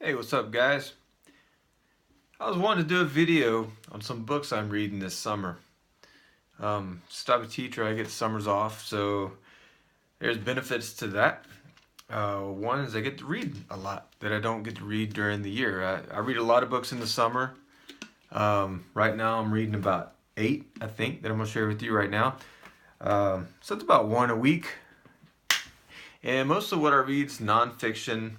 Hey, what's up, guys? I was wanting to do a video on some books I'm reading this summer. Just I'm a teacher, I get summers off, so there's benefits to that. One is I get to read a lot that I don't get to read during the year. I read a lot of books in the summer. Right now I'm reading about 8, I think, that I'm going to share with you right now. So it's about one a week. And most of what I read is nonfiction.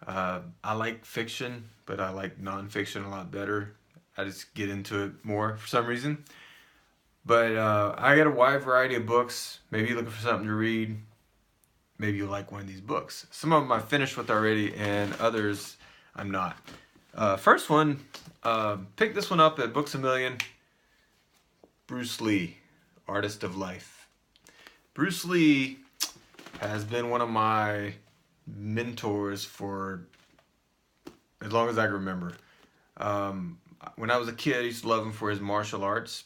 I like fiction, but I like nonfiction a lot better. I just get into it more for some reason. But I got a wide variety of books. Maybe you're looking for something to read. Maybe you like one of these books. Some of them I finished with already, and others I'm not. First one, picked this one up at Books A Million. Bruce Lee, Artist of Life. Bruce Lee has been one of my mentors for as long as I can remember. When I was a kid, I used to love him for his martial arts.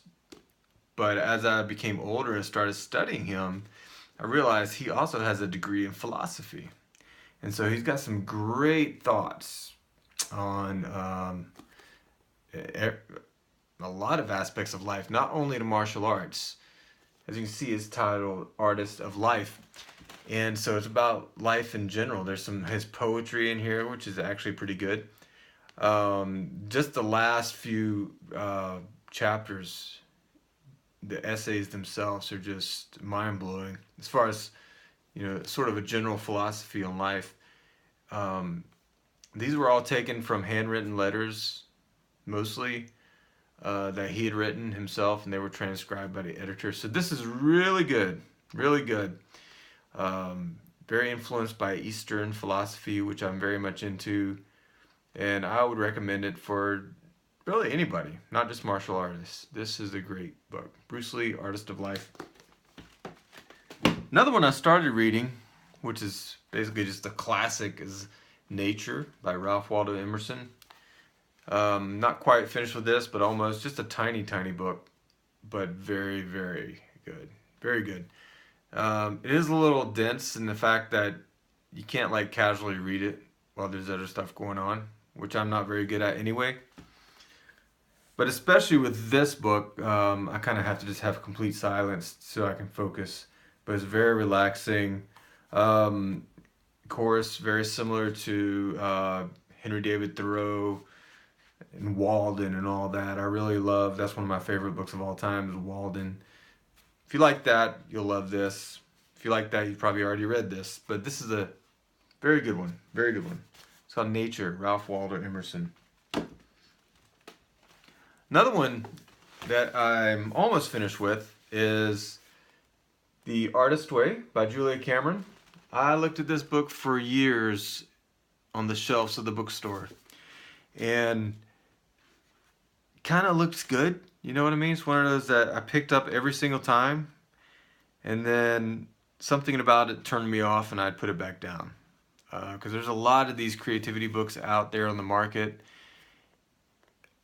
But as I became older and started studying him, I realized he also has a degree in philosophy. And so he's got some great thoughts on a lot of aspects of life, not only the martial arts. As you can see, it's titled Artist of Life. And so it's about life in general. There's some his poetry in here, which is actually pretty good. Just the last few chapters, the essays themselves are just mind-blowing as far as, sort of a general philosophy on life. These were all taken from handwritten letters, mostly, that he had written himself, and they were transcribed by the editor. So this is really good, really good. Very influenced by Eastern philosophy, which I'm very much into, and I would recommend it for really anybody, not just martial artists. This is a great book. Bruce Lee, Artist of Life. Another one I started reading, which is basically just a classic, is Nature by Ralph Waldo Emerson. Not quite finished with this, but almost. Just a tiny, tiny book, but very, very good. Very good. It is a little dense in the fact that you can't like casually read it while there's other stuff going on, which I'm not very good at anyway. But especially with this book, I kind of have to just have complete silence so I can focus. But it's very relaxing. Chorus, very similar to Henry David Thoreau and Walden and all that. I really love, that's one of my favorite books of all time, is Walden. If you like that, you'll love this. If you like that, you've probably already read this. But this is a very good one. Very good one. It's called Nature, Ralph Waldo Emerson. Another one that I'm almost finished with is The Artist Way by Julia Cameron. I looked at this book for years on the shelves of the bookstore. And kind of looks good. You know what I mean? It's one of those that I picked up every single time, and then something about it turned me off, and I'd put it back down. Because there's a lot of these creativity books out there on the market.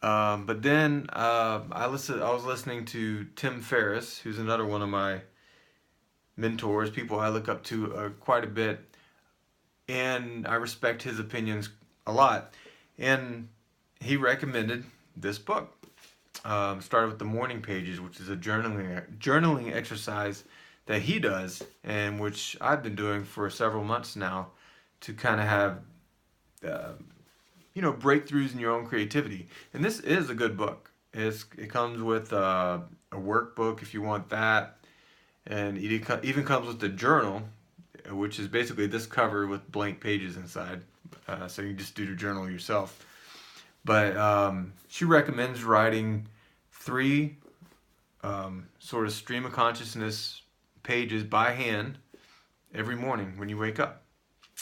But then I was listening to Tim Ferriss, who's another one of my mentors, people I look up to quite a bit, and I respect his opinions a lot. And he recommended this book. Started with the morning pages, which is a journaling exercise that he does, and which I've been doing for several months now, to kind of have breakthroughs in your own creativity. And this is a good book. It comes with a workbook if you want that, and it even comes with the journal, which is basically this cover with blank pages inside, so you can just do the journal yourself. But she recommends writing 3 sort of stream of consciousness pages by hand every morning when you wake up.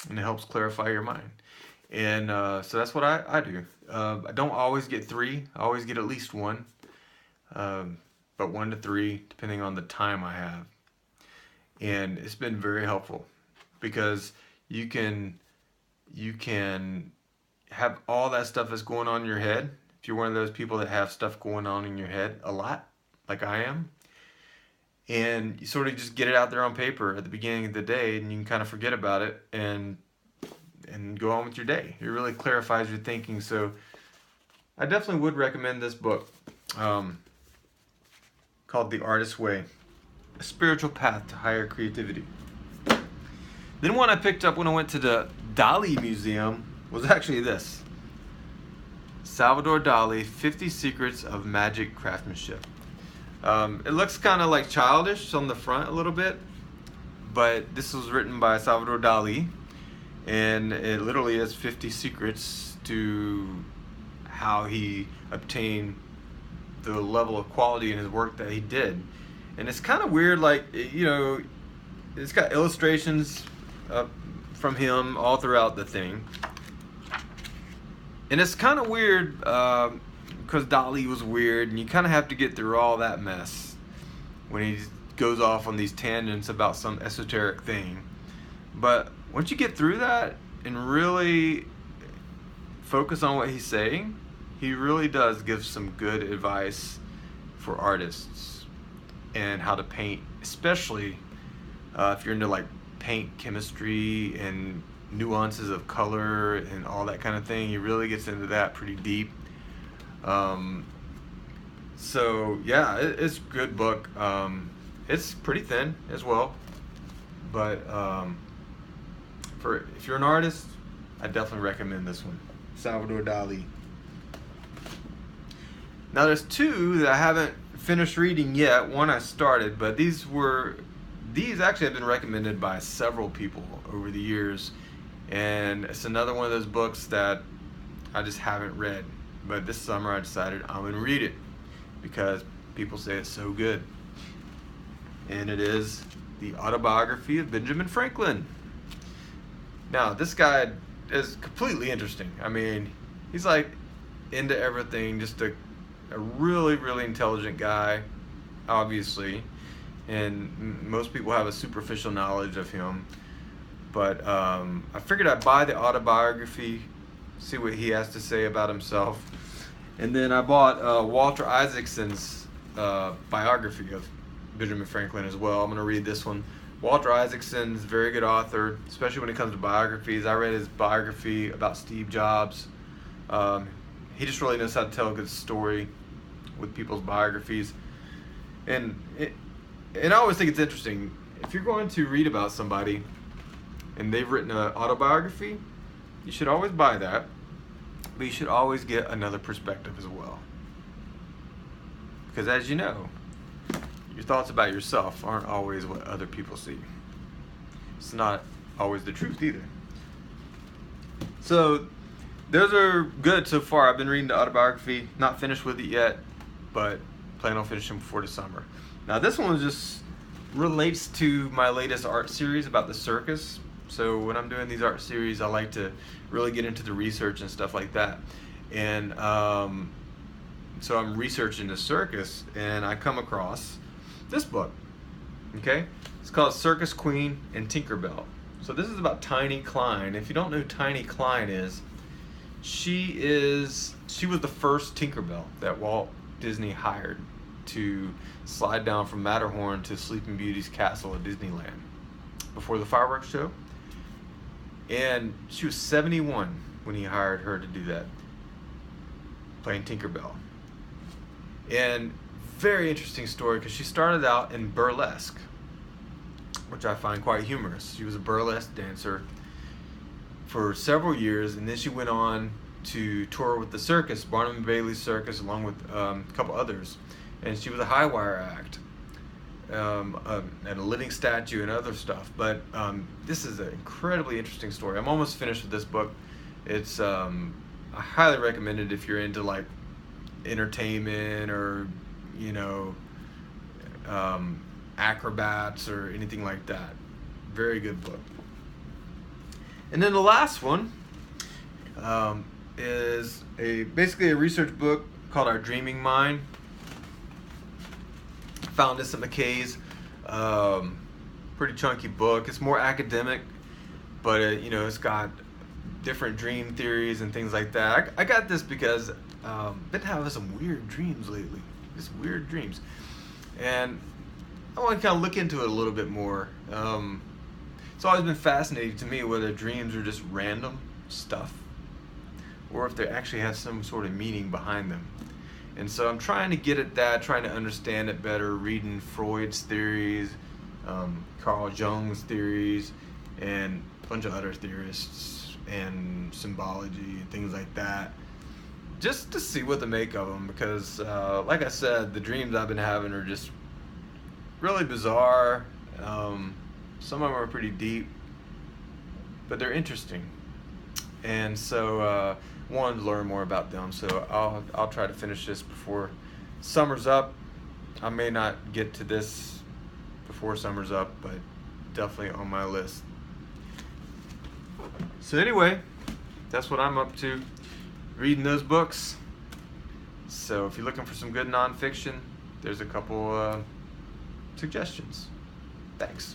And it helps clarify your mind. And so that's what I do. I don't always get 3. I always get at least 1. But 1 to 3, depending on the time I have. And it's been very helpful. Because you can have all that stuff that's going on in your head. If you're one of those people that have stuff going on in your head a lot, like I am, and you sort of just get it out there on paper at the beginning of the day, and you can kind of forget about it, and and go on with your day. It really clarifies your thinking. So I definitely would recommend this book, called The Artist's Way, A Spiritual Path to Higher Creativity. Then one I picked up when I went to the Dali Museum was actually this: Salvador Dali, 50 Secrets of Magic Craftsmanship. It looks kind of like childish on the front a little bit, but this was written by Salvador Dali, and it literally has 50 secrets to how he obtained the level of quality in his work that he did. And it's kind of weird, like, it's got illustrations from him all throughout the thing. And it's kind of weird because Dali was weird, and you kind of have to get through all that mess when he goes off on these tangents about some esoteric thing. But once you get through that and really focus on what he's saying, he really does give some good advice for artists and how to paint, especially if you're into like paint chemistry and nuances of color and all that kind of thing. He really gets into that pretty deep. So yeah, it's a good book. It's pretty thin as well, but if you're an artist, I definitely recommend this one, Salvador Dali. Now there's two that I haven't finished reading yet. One I started, but these actually have been recommended by several people over the years, and it's another one of those books that I just haven't read. But this summer I decided I'm gonna read it because people say it's so good. And it is The Autobiography of Benjamin Franklin. Now this guy is completely interesting. I mean, he's like into everything, just a really, really intelligent guy, obviously, and most people have a superficial knowledge of him. But I figured I'd buy the autobiography, see what he has to say about himself. And then I bought Walter Isaacson's biography of Benjamin Franklin as well. I'm going to read this one. Walter Isaacson's a very good author, especially when it comes to biographies. I read his biography about Steve Jobs. He just really knows how to tell a good story with people's biographies. And I always think it's interesting, if you're going to read about somebody and they've written an autobiography, you should always buy that, but you should always get another perspective as well. Because as you know, your thoughts about yourself aren't always what other people see. It's not always the truth either. So those are good so far. I've been reading the autobiography, not finished with it yet, but plan on finishing before the summer. Now this one just relates to my latest art series about the circus. So when I'm doing these art series, I like to really get into the research and stuff like that. And so I'm researching the circus, and I come across this book. Okay, it's called Circus Queen and Tinkerbell. So this is about Tiny Klein. If you don't know who Tiny Klein is, she was the first Tinkerbell that Walt Disney hired to slide down from Matterhorn to Sleeping Beauty's castle at Disneyland before the fireworks show. And she was 71 when he hired her to do that, playing Tinkerbell. And very interesting story, because she started out in burlesque, which I find quite humorous. She was a burlesque dancer for several years, and then she went on to tour with the circus, Barnum and Bailey Circus, along with a couple others. And she was a high wire act, and a living statue and other stuff. But this is an incredibly interesting story. I'm almost finished with this book. It's I highly recommend it if you're into like entertainment or acrobats or anything like that. Very good book. And then the last one is basically a research book called Our Dreaming Mind. Found this at McKay's. Pretty chunky book. It's more academic, but it's got different dream theories and things like that. I got this because been having some weird dreams lately. Just weird dreams, and I want to kind of look into it a little bit more. It's always been fascinating to me whether dreams are just random stuff or if they actually have some sort of meaning behind them. And so I'm trying to get at that, trying to understand it better, reading Freud's theories, Carl Jung's theories, and a bunch of other theorists, and symbology and things like that, just to see what to make of them. Because, like I said, the dreams I've been having are just really bizarre. Some of them are pretty deep, but they're interesting. And so wanted to learn more about them. So I'll try to finish this before summer's up. I may not get to this before summer's up, but definitely on my list. So anyway, that's what I'm up to, reading those books. So if you're looking for some good nonfiction, there's a couple suggestions. Thanks.